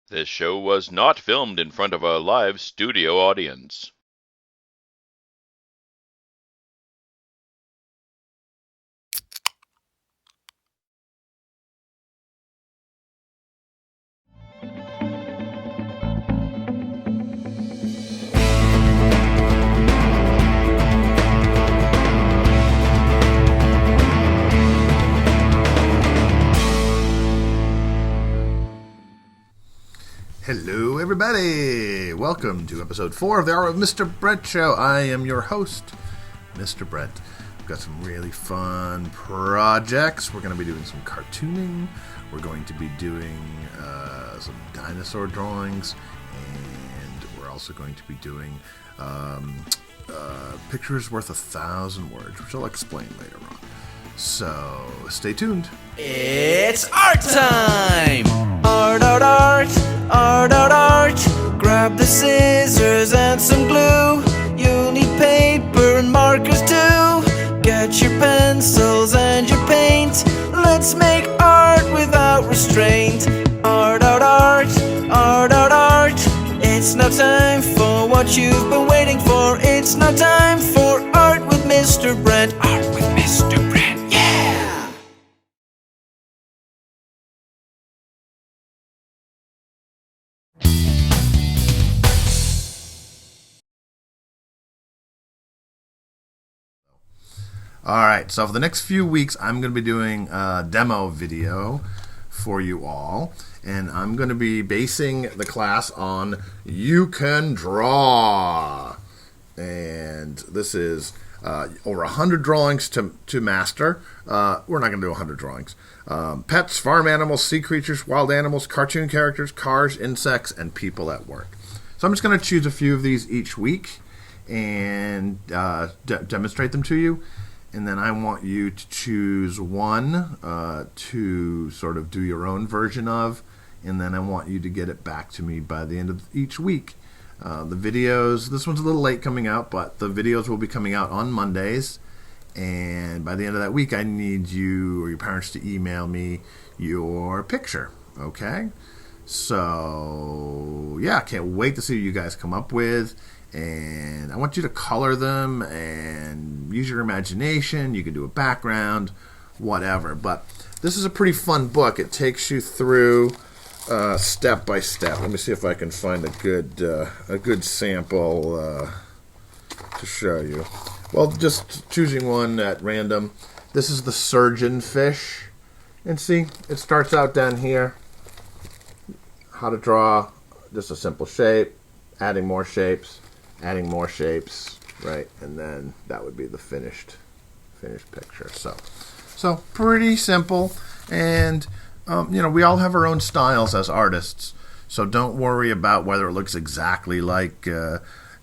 This show was not filmed in front of a live studio audience. Hello, everybody! Welcome to episode 4 of the Hour of Mr. Brent Show. I am your host, Mr. Brent. We've got some really fun projects. We're going to be doing some cartooning. We're going to be doing some dinosaur drawings. And we're also going to be doing pictures worth 1,000 words, which I'll explain later on. So, stay tuned. It's art time! Art, art, art, art, art, art. Grab the scissors and some glue. You'll need paper and markers too. Get your pencils and your paint. Let's make art without restraint. Art, art, art, art, art, art. It's now time for what you've been waiting for. It's now time for Art with Mr. Brent. Art with Mr. Brent, yeah! Alright, so for the next few weeks, I'm going to be doing a demo video for you all. And I'm going to be basing the class on You Can Draw. And this is over 100 drawings to master. We're not going to do 100 drawings. Pets, farm animals, sea creatures, wild animals, cartoon characters, cars, insects, and people at work. So I'm just going to choose a few of these each week and demonstrate them to you. And then I want you to choose one to sort of do your own version of. And then I want you to get it back to me by the end of each week. The videos, this one's a little late coming out, but the videos will be coming out on Mondays. And by the end of that week, I need you or your parents to email me your picture. Okay? So, yeah, I can't wait to see what you guys come up with. And I want you to color them and use your imagination. You can do a background, whatever. But this is a pretty fun book. It takes you through step by step. Let me see if I can find a good sample to show you. Well, just choosing one at random. This is the surgeon fish. And see, it starts out down here. How to draw just a simple shape, adding more shapes, right? And then that would be the finished picture. So pretty simple. And we all have our own styles as artists. So don't worry about whether it looks exactly like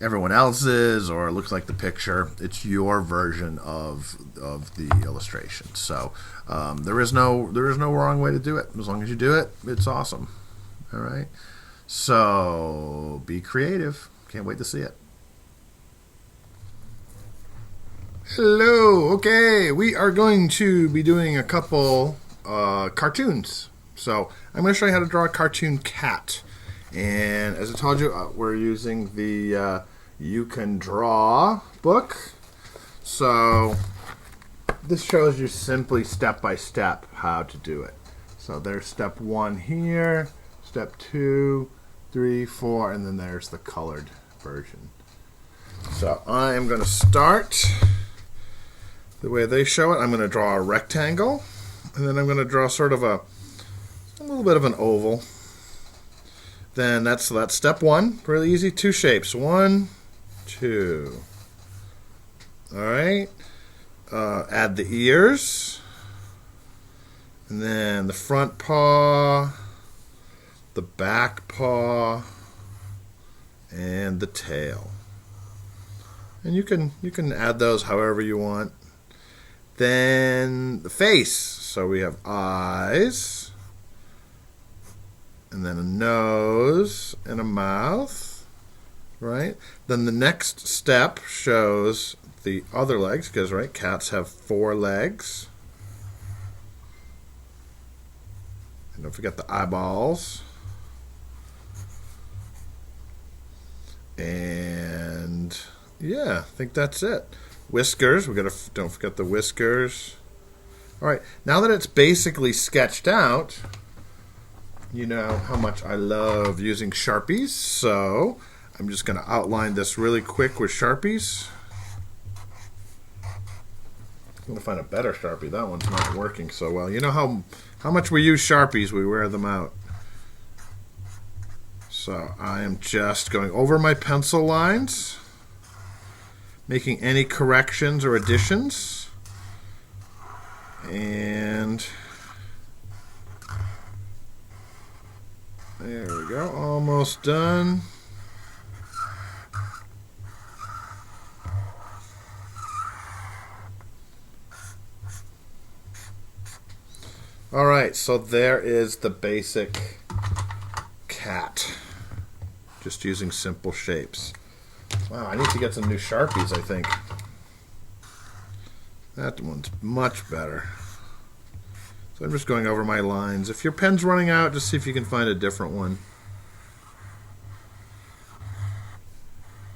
everyone else's or it looks like the picture. It's your version of the illustration. So there is no wrong way to do it. As long as you do it, it's awesome. All right. So be creative. Can't wait to see it. Hello. Okay, we are going to be doing a couple cartoons. So I'm going to show you how to draw a cartoon cat. And as I told you, we're using the You Can Draw book. So this shows you simply step by step how to do it. So there's step 1 here, step 2, 3, 4, and then there's the colored version. So I am going to start the way they show it. I'm going to draw a rectangle, and then I'm going to draw sort of a little bit of an oval. Then that's step 1. Really easy. 2 shapes. 1, 2. All right. Add the ears, and then the front paw, the back paw, and the tail. And you can add those however you want. Then the face. So we have eyes, and then a nose and a mouth, right? Then the next step shows the other legs, because right, cats have 4 legs. And don't forget the eyeballs. And yeah, I think that's it. Whiskers, don't forget the whiskers. All right, now that it's basically sketched out, you know how much I love using Sharpies, so I'm just going to outline this really quick with Sharpies. I'm going to find a better Sharpie. That one's not working so well. You know how much we use Sharpies, we wear them out. So I am just going over my pencil lines, making any corrections or additions. And there we go, almost done. All right, so there is the basic cat, just using simple shapes. Wow, I need to get some new Sharpies, I think. That one's much better. So I'm just going over my lines. If your pen's running out, just see if you can find a different one.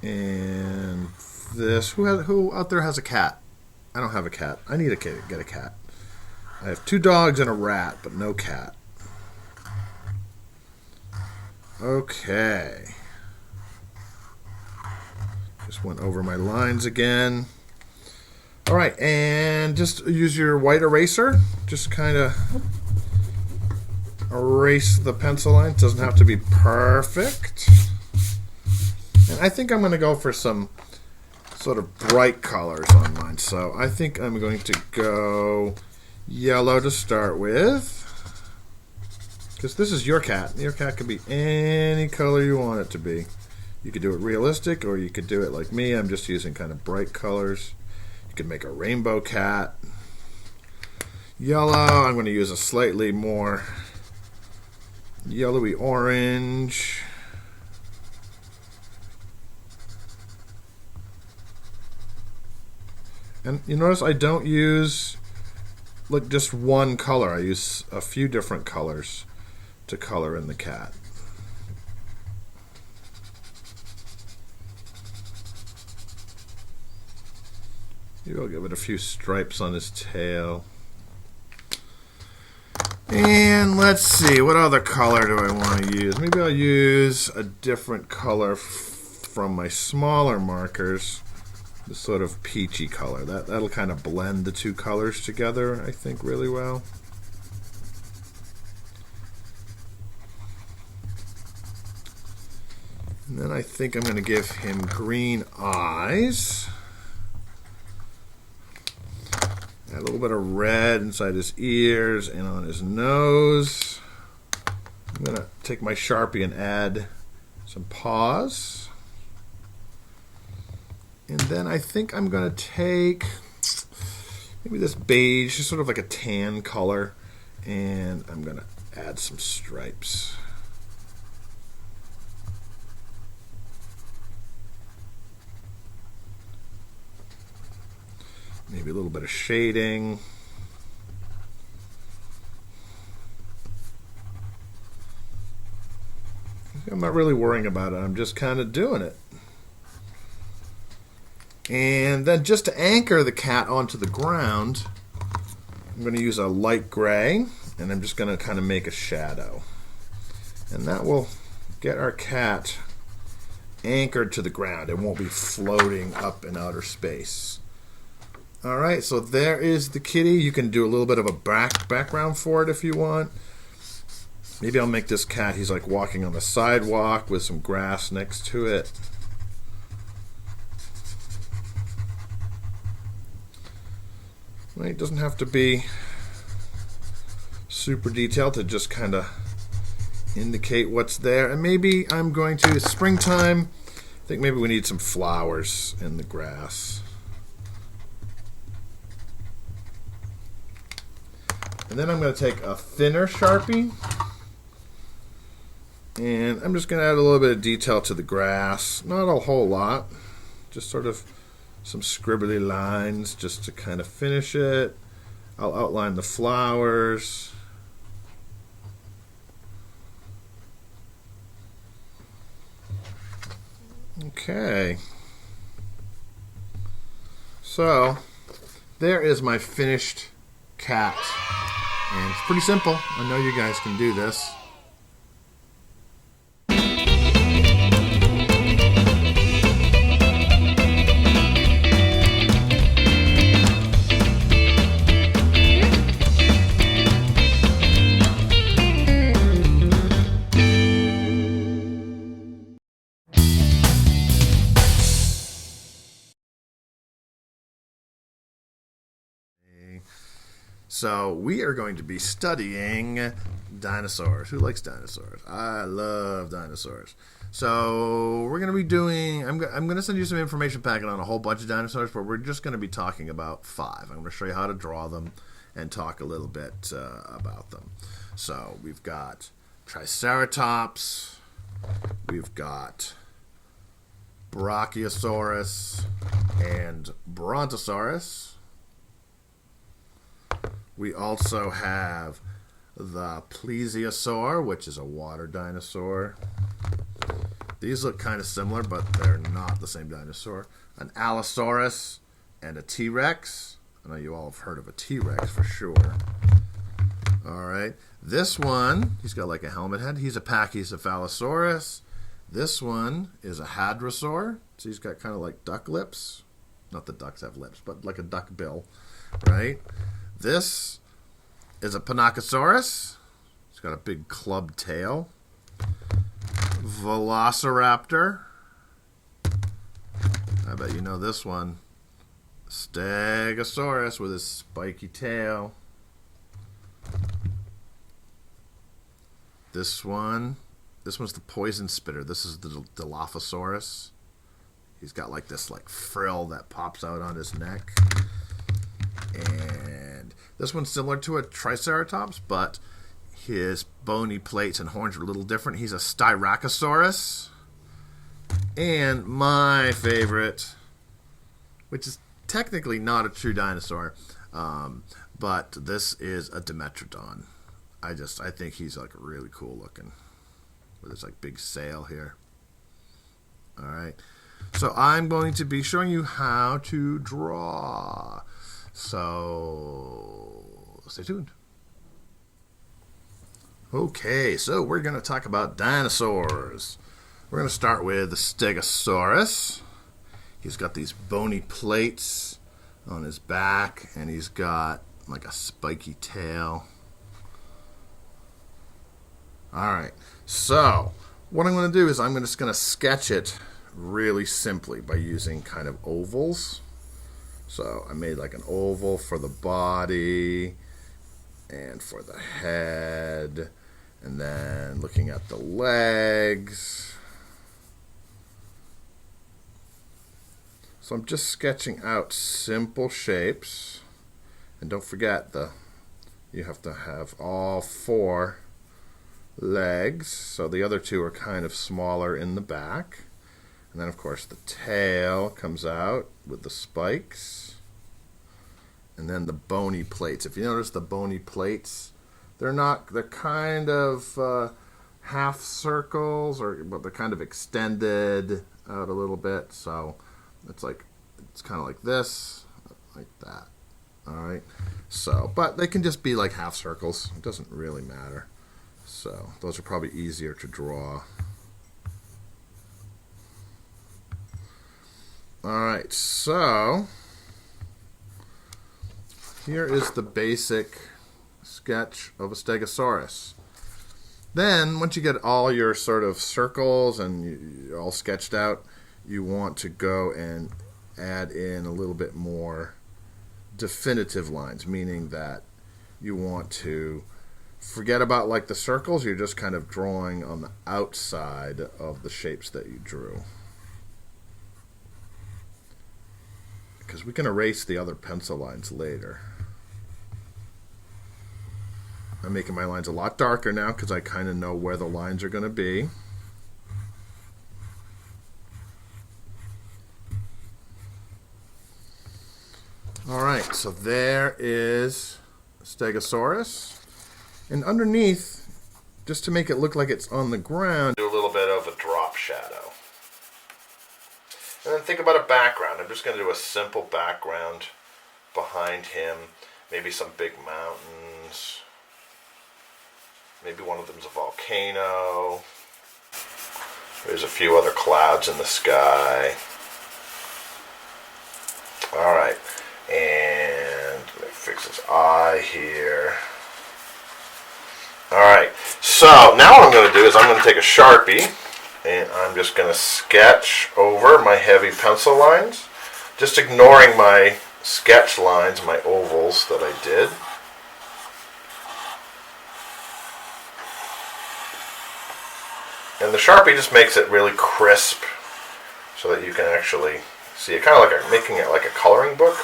And this, who out there has a cat? I don't have a cat. I need to get a cat. I have 2 dogs and a rat, but no cat. Okay. Just went over my lines again. All right, and just use your white eraser. Just kind of erase the pencil line. It doesn't have to be perfect. And I think I'm going to go for some sort of bright colors on mine. So I think I'm going to go yellow to start with, because this is your cat. Your cat can be any color you want it to be. You could do it realistic, or you could do it like me. I'm just using kind of bright colors. You could make a rainbow cat. Yellow, I'm going to use a slightly more yellowy orange. And you notice I don't use just one color. I use a few different colors to color in the cat. Maybe I'll give it a few stripes on his tail. And let's see, what other color do I want to use? Maybe I'll use a different color from my smaller markers. This sort of peachy color. That'll kind of blend the 2 colors together, I think, really well. And then I think I'm going to give him green eyes. Add a little bit of red inside his ears and on his nose. I'm going to take my Sharpie and add some paws. And then I think I'm going to take maybe this beige, just sort of like a tan color, and I'm going to add some stripes. Maybe a little bit of shading. I'm not really worrying about it. I'm just kind of doing it. And then just to anchor the cat onto the ground, I'm going to use a light gray, and I'm just going to kind of make a shadow. And that will get our cat anchored to the ground. It won't be floating up in outer space. Alright, so there is the kitty. You can do a little bit of a background for it if you want. Maybe I'll make this cat, he's like walking on the sidewalk with some grass next to it. It doesn't have to be super detailed to just kind of indicate what's there. And maybe I'm going to, springtime, I think maybe we need some flowers in the grass. And then I'm going to take a thinner Sharpie, and I'm just going to add a little bit of detail to the grass. Not a whole lot, just sort of some scribbly lines just to kind of finish it. I'll outline the flowers. Okay. So, there is my finished cat. And it's pretty simple. I know you guys can do this. So we are going to be studying dinosaurs. Who likes dinosaurs? I love dinosaurs. So we're going to be doing, I'm going to send you some information packet on a whole bunch of dinosaurs, but we're just going to be talking about 5. I'm going to show you how to draw them and talk a little bit about them. So we've got Triceratops, we've got Brachiosaurus and Brontosaurus. We also have the plesiosaur, which is a water dinosaur. These look kind of similar, but they're not the same dinosaur. An Allosaurus and a T-Rex. I know you all have heard of a T-Rex for sure. All right. This one, he's got like a helmet head. He's a Pachycephalosaurus. This one is a Hadrosaur. So he's got kind of like duck lips. Not that ducks have lips, but like a duck bill, right? This is a Panachosaurus. It's got a big club tail. Velociraptor. I bet you know this one. Stegosaurus with his spiky tail. This one's the poison spitter. This is the Dilophosaurus. He's got like this like frill that pops out on his neck. And this one's similar to a Triceratops, but his bony plates and horns are a little different. He's a Styracosaurus. And my favorite, which is technically not a true dinosaur, but this is a Dimetrodon. I think he's like really cool looking with his like big sail here. All right. So I'm going to be showing you how to draw. So stay tuned. Okay, so we're going to talk about dinosaurs. We're going to start with the Stegosaurus. He's got these bony plates on his back, and he's got like a spiky tail. All right, so what I'm going to do is I'm just going to sketch it really simply by using kind of ovals. So I made like an oval for the body and for the head, and then looking at the legs. So I'm just sketching out simple shapes, and don't forget you have to have all 4 legs, so the other 2 are kind of smaller in the back. And then of course the tail comes out with the spikes, and then the bony plates. If you notice the bony plates, they're kind of half circles, but they're kind of extended out a little bit, so it's kind of like this, like that. All right, so but they can just be like half circles, it doesn't really matter. So those are probably easier to draw. Alright, so here is the basic sketch of a Stegosaurus. Then, once you get all your sort of circles and you're all sketched out, you want to go and add in a little bit more definitive lines, meaning that you want to forget about like the circles, you're just kind of drawing on the outside of the shapes that you drew. Because we can erase the other pencil lines later. I'm making my lines a lot darker now because I kind of know where the lines are going to be. Alright, so there is Stegosaurus. And underneath, just to make it look like it's on the ground, do a little bit of a drop shadow. And then think about a background. I'm just going to do a simple background behind him. Maybe some big mountains. Maybe one of them's a volcano. There's a few other clouds in the sky. Alright, and let me fix his eye here. Alright, so now what I'm going to do is I'm going to take a Sharpie and I'm just going to sketch over my heavy pencil lines, just ignoring my sketch lines, my ovals that I did. And the Sharpie just makes it really crisp so that you can actually see it, kind of like making it like a coloring book.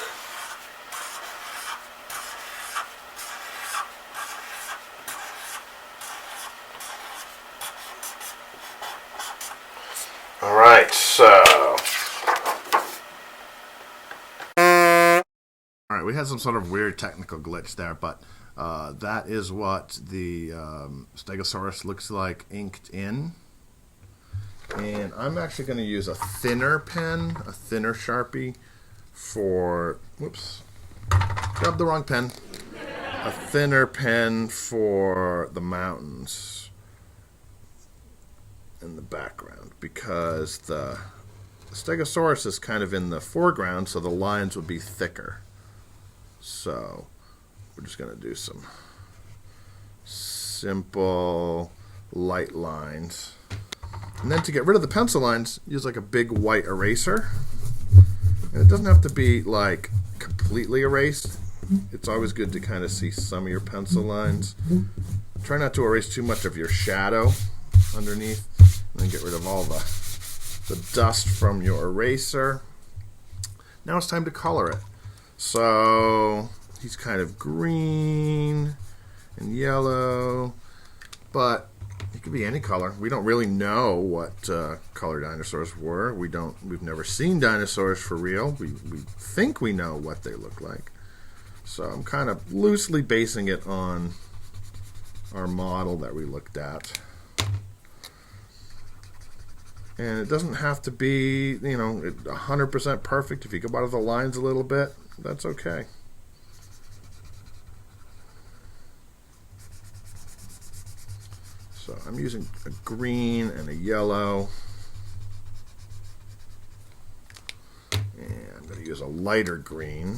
Alright, so. Alright, we had some sort of weird technical glitch there, but that is what the stegosaurus looks like inked in. And I'm actually going to use a thinner pen, a thinner Sharpie for, whoops, grabbed the wrong pen. A thinner pen for the mountains in the background, because the stegosaurus is kind of in the foreground, so the lines would be thicker. So we're just going to do some simple light lines. And then to get rid of the pencil lines, use like a big white eraser. And it doesn't have to be like completely erased. It's always good to kind of see some of your pencil lines. Try not to erase too much of your shadow underneath. And then get rid of all the dust from your eraser. Now it's time to color it. So he's kind of green and yellow, but it could be any color. We don't really know what color dinosaurs were. We've never seen dinosaurs for real. We think we know what they look like. So I'm kind of loosely basing it on our model that we looked at. And it doesn't have to be, 100% perfect. If you go out of the lines a little bit, that's okay. So I'm using a green and a yellow. And I'm going to use a lighter green.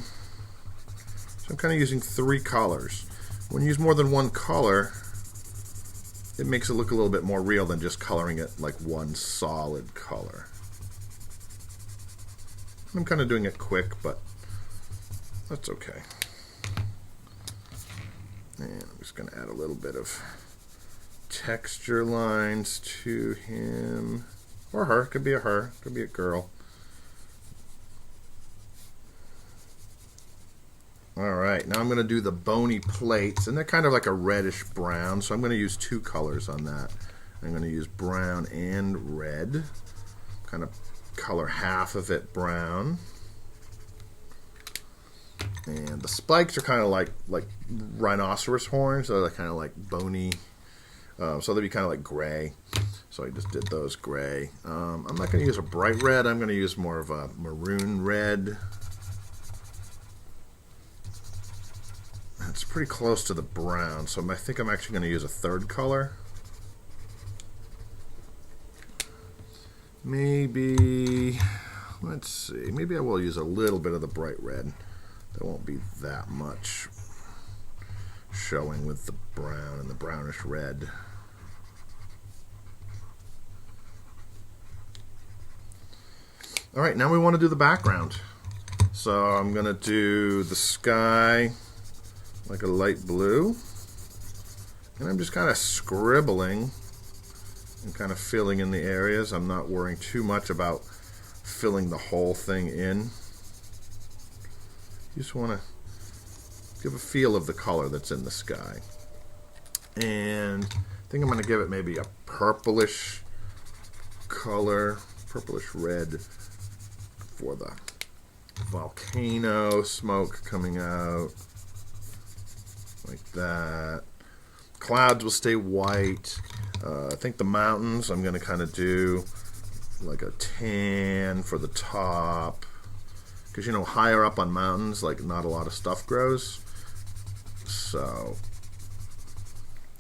So I'm kind of using 3 colors. When you use more than one color, it makes it look a little bit more real than just coloring it like one solid color. I'm kind of doing it quick, but that's okay. And I'm just going to add a little bit of texture lines to him, or her. Could be a her, could be a girl. Alright, now I'm going to do the bony plates, and they're kind of like a reddish brown, so I'm going to use 2 colors on that. I'm going to use brown and red, kind of color half of it brown. And the spikes are kind of like rhinoceros horns, so they're kind of like bony. So they'd be kind of like gray. So I just did those gray. I'm not going to use a bright red. I'm going to use more of a maroon red. It's pretty close to the brown, so I think I'm actually going to use a 3rd color. Maybe, let's see, maybe I will use a little bit of the bright red. There won't be that much showing with the brown and the brownish red. Alright, now we want to do the background. So I'm going to do the sky like a light blue. And I'm just kind of scribbling and kind of filling in the areas. I'm not worrying too much about filling the whole thing in. You just want to give a feel of the color that's in the sky. And I think I'm going to give it maybe a purplish color, purplish red for the volcano smoke coming out. Like that. Clouds will stay white. I think the mountains I'm going to kind of do like a tan for the top. Because, higher up on mountains, like, not a lot of stuff grows. So,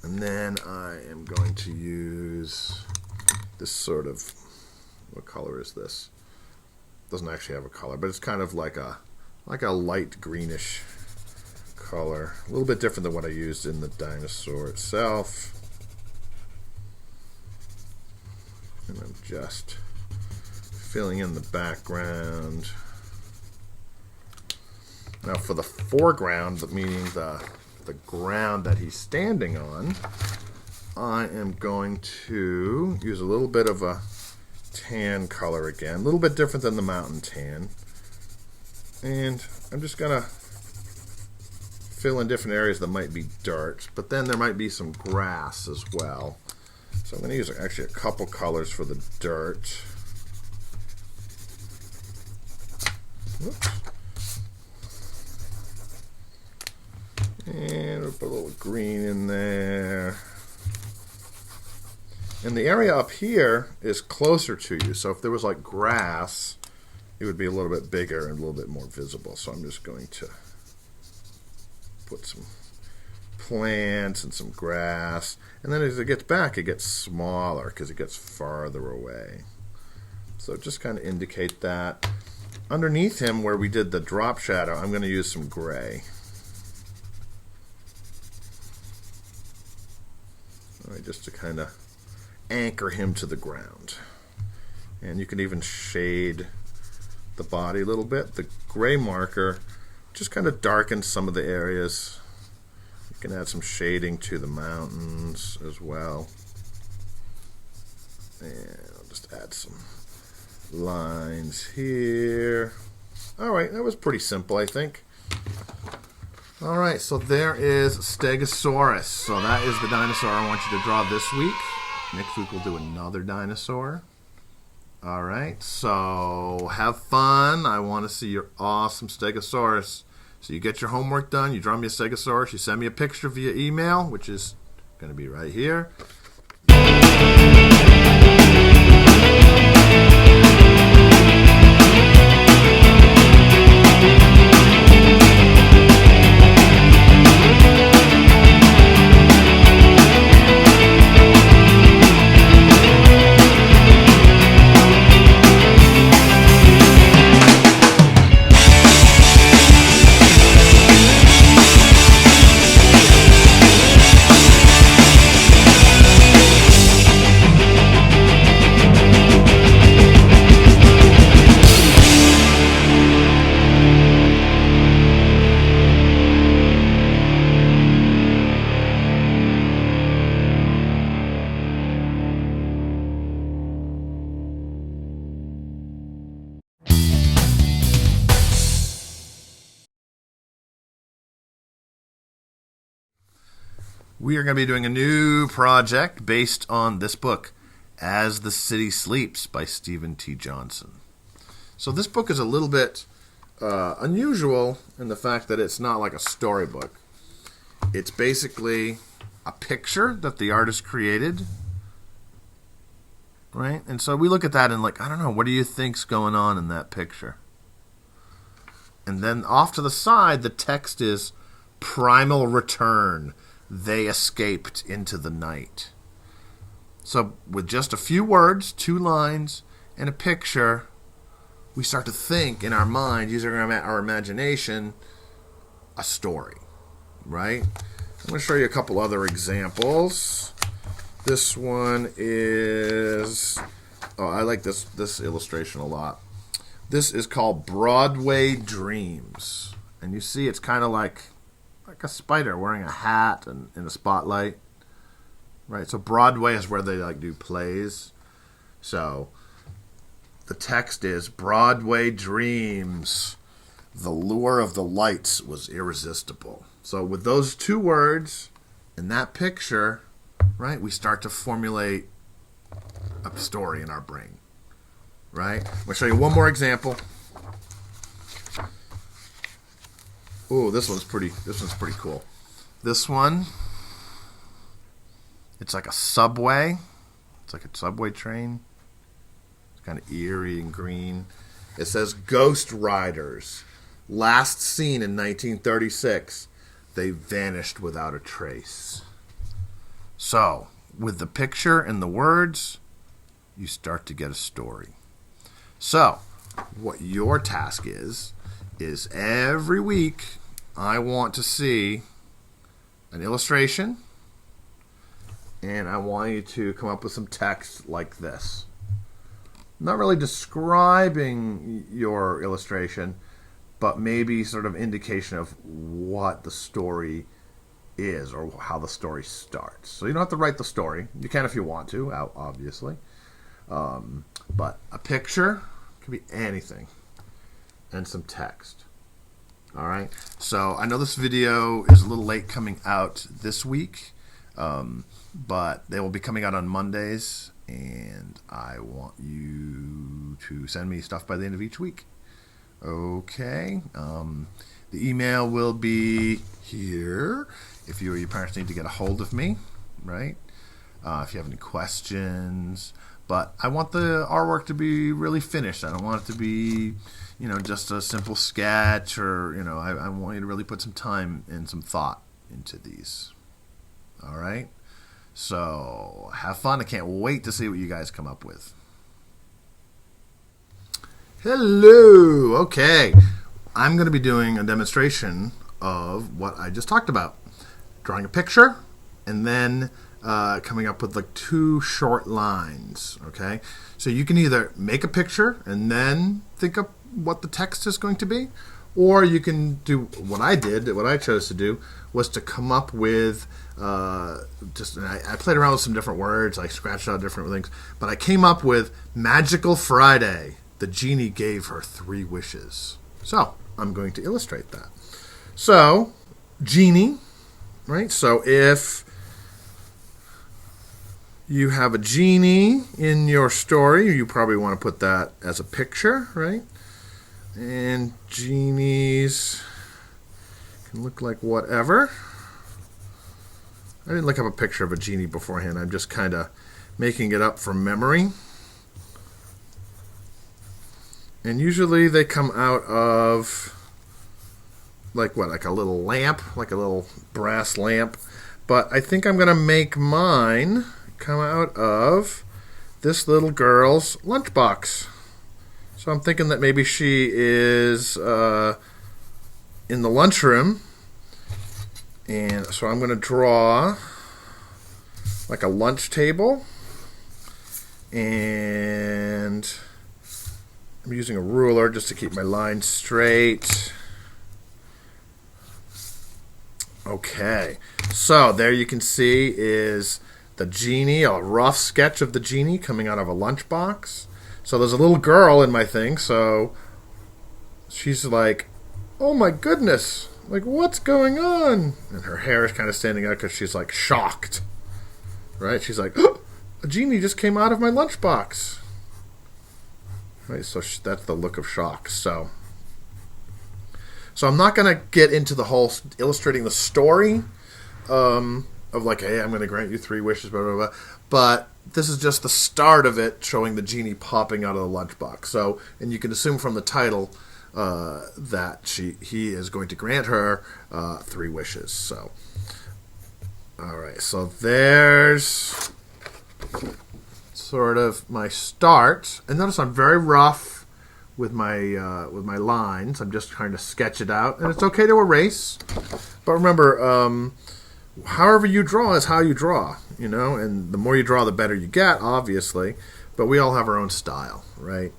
and then I am going to use this sort of, what color is this? Doesn't actually have a color, but it's kind of like a light greenish color. A little bit different than what I used in the dinosaur itself. And I'm just filling in the background. Now for the foreground, meaning the ground that he's standing on, I am going to use a little bit of a tan color again, a little bit different than the mountain tan. And I'm just going to fill in different areas that might be dirt, but then there might be some grass as well. So I'm going to use actually a couple colors for the dirt. Whoops. And we'll put a little green in there. And the area up here is closer to you. So if there was like grass, it would be a little bit bigger and a little bit more visible. So I'm just going to put some plants and some grass. And then as it gets back, it gets smaller because it gets farther away. So just kind of indicate that. Underneath him, where we did the drop shadow, I'm going to use some gray. All right, just to kind of anchor him to the ground. And you can even shade the body a little bit. The gray marker just kind of darkens some of the areas. You can add some shading to the mountains as well. And I'll just add some lines here. All right, that was pretty simple, I think. All right, so there is Stegosaurus. So that is the dinosaur I want you to draw this week. Next week we'll do another dinosaur. All right, so have fun. I want to see your awesome Stegosaurus. So you get your homework done, you draw me a Stegosaurus, you send me a picture via email, which is going to be right here. We are going to be doing a new project based on this book, As the City Sleeps by Stephen T. Johnson. So this book is a little bit unusual in the fact that it's not like a storybook. It's basically a picture that the artist created, right? And so we look at that and like, I don't know, what do you think's going on in that picture? And then off to the side, the text is Primal Return. They escaped into the night. So with just a few words, 2 lines, and a picture, we start to think in our mind, using our imagination, a story, right? I'm going to show you a couple other examples. This one is, I like this illustration a lot. This is called Broadway Dreams. And you see it's kind of like a spider wearing a hat and in a spotlight, right? So Broadway is where they like do plays. So the text is Broadway Dreams. The lure of the lights was irresistible. So with those 2 words in that picture, right, we start to formulate a story in our brain, right? I'm going to show you one more example. Oh, this one's pretty cool. This one, it's like a subway. It's like a subway train. It's kind of eerie and green. It says Ghost Riders. Last seen in 1936. They vanished without a trace. So, with the picture and the words, you start to get a story. So, what your task is every week I want to see an illustration, and I want you to come up with some text like this. Not really describing your illustration, but maybe sort of indication of what the story is or how the story starts. So you don't have to write the story. You can if you want to, obviously. But a picture could be anything, and some text. All right. So I know this video is a little late coming out this week, but they will be coming out on Mondays, and I want you to send me stuff by the end of each week. Okay. The email will be here if you or your parents need to get a hold of me, right? If you have any questions. But I want the artwork to be really finished. I don't want it to be, just a simple sketch or, I want you to really put some time and some thought into these. All right? So have fun. I can't wait to see what you guys come up with. Hello. Okay. I'm going to be doing a demonstration of what I just talked about. Drawing a picture and then coming up with like 2 short lines. Okay. So you can either make a picture and then think of what the text is going to be, or you can do what I did. What I chose to do was to come up with I played around with some different words. I scratched out different things, but I came up with Magical Friday. The genie gave her 3 wishes. So I'm going to illustrate that. So genie, right? So if you have a genie in your story, you probably want to put that as a picture, right? And genies can look like whatever. I didn't look up a picture of a genie beforehand. I'm just kind of making it up from memory. And usually they come out of like a little lamp, like a little brass lamp. But I think I'm going to make mine come out of this little girl's lunchbox. So I'm thinking that maybe she is in the lunchroom. And so I'm going to draw like a lunch table. And I'm using a ruler just to keep my lines straight. Okay, so there you can see is the genie, a rough sketch of the genie coming out of a lunchbox. So there's a little girl in my thing, so she's like, oh my goodness, like what's going on? And her hair is kind of standing out because she's like shocked, right? She's like, oh, a genie just came out of my lunchbox. Right, so that's the look of shock. So I'm not going to get into the whole illustrating the story of like, hey, I'm going to grant you 3 wishes, blah, blah, blah. But this is just the start of it, showing the genie popping out of the lunchbox. So, and you can assume from the title that he is going to grant her 3 wishes. So, all right. So there's sort of my start. And notice I'm very rough with my lines. I'm just trying to sketch it out, and it's okay to erase. But remember, however you draw is how you draw, and the more you draw, the better you get, obviously. But we all have our own style, right?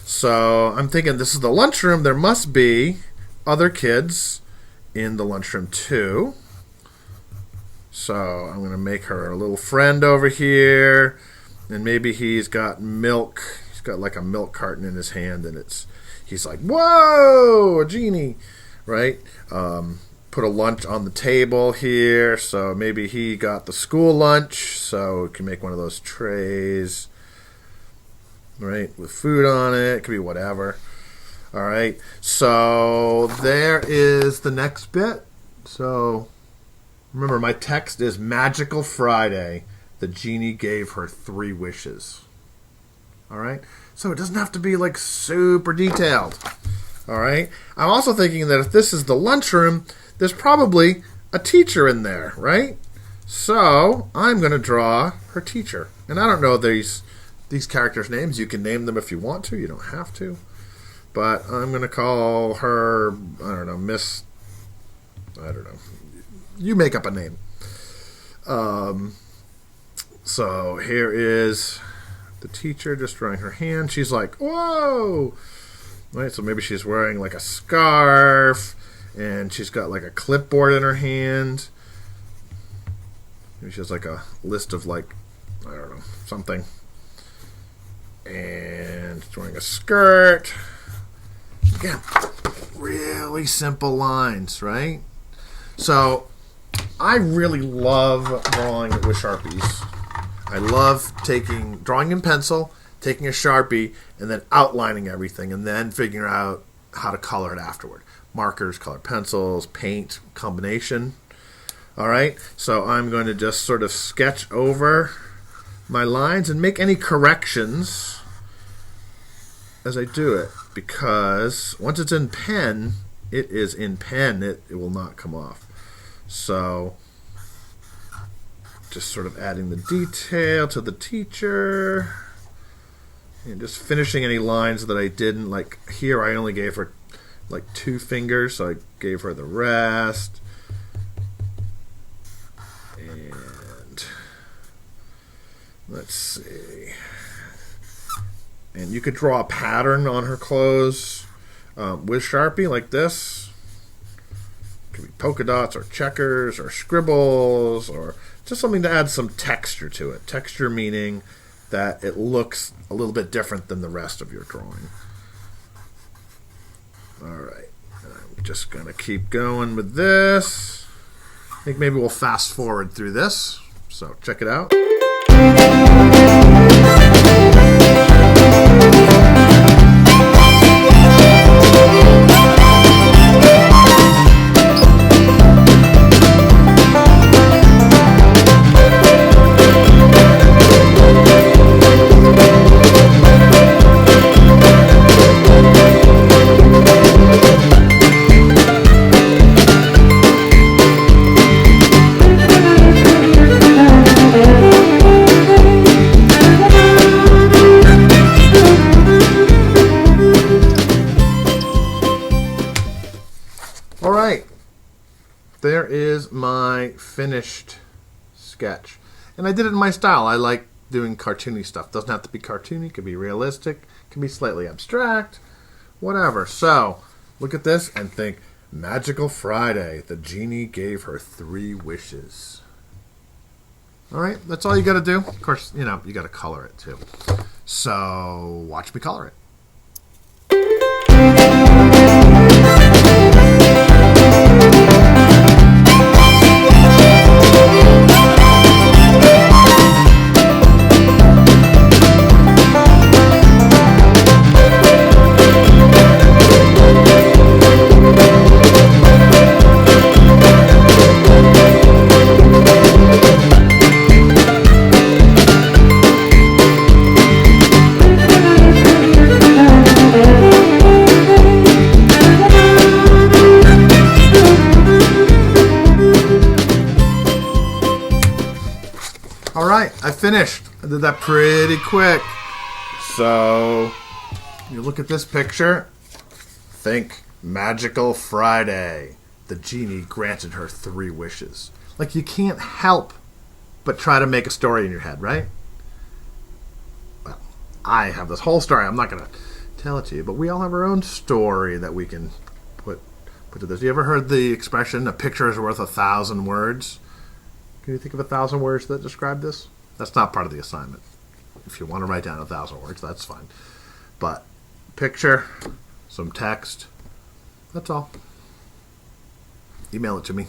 So I'm thinking this is the lunchroom. There must be other kids in the lunchroom too. So I'm going to make her a little friend over here, and maybe he's got milk. Got like a milk carton in his hand, and he's like, whoa, a genie, right? Put a lunch on the table here, so maybe he got the school lunch, so we can make one of those trays, right, with food on it. It could be whatever. All right, so there is the next bit. So remember, my text is Magical Friday. The genie gave her 3 wishes. All right? So it doesn't have to be like super detailed. All right? I'm also thinking that if this is the lunchroom, there's probably a teacher in there, right? So I'm going to draw her teacher. And I don't know these characters' names. You can name them if you want to. You don't have to. But I'm going to call her, I don't know, Miss, I don't know. You make up a name. So here is the teacher just drawing her hand. She's like, whoa! Right, so maybe she's wearing like a scarf, and she's got like a clipboard in her hand. Maybe she has like a list of like, I don't know, something. And she's wearing a skirt. Again, really simple lines, right? So I really love drawing with Sharpies. I love drawing in pencil, taking a Sharpie, and then outlining everything, and then figuring out how to color it afterward. Markers, colored pencils, paint, combination. All right, so I'm going to just sort of sketch over my lines and make any corrections as I do it, because once it's in pen, it is in pen. It will not come off. So just sort of adding the detail to the teacher and just finishing any lines that I didn't. Like here I only gave her like 2 fingers, so I gave her the rest. And let's see. And you could draw a pattern on her clothes with Sharpie like this. It could be polka dots or checkers or scribbles or just something to add some texture to it. Texture meaning that it looks a little bit different than the rest of your drawing. All right. I'm just going to keep going with this. I think maybe we'll fast forward through this. So check it out. There is my finished sketch. And I did it in my style. I like doing cartoony stuff. Doesn't have to be cartoony. It can be realistic. It can be slightly abstract. Whatever. So, look at this and think, Magical Friday. The genie gave her 3 wishes. Alright, that's all you got to do. Of course, you got to color it too. So, watch me color it. Alright, I finished. I did that pretty quick. So, you look at this picture, think Magical Friday. The genie granted her 3 wishes. Like, you can't help but try to make a story in your head, right? Well, I have this whole story. I'm not going to tell it to you, but we all have our own story that we can put to this. You ever heard the expression, a picture is worth 1,000 words? Can you think of 1,000 words that describe this? That's not part of the assignment. If you want to write down 1,000 words, that's fine. But picture, some text, that's all. Email it to me.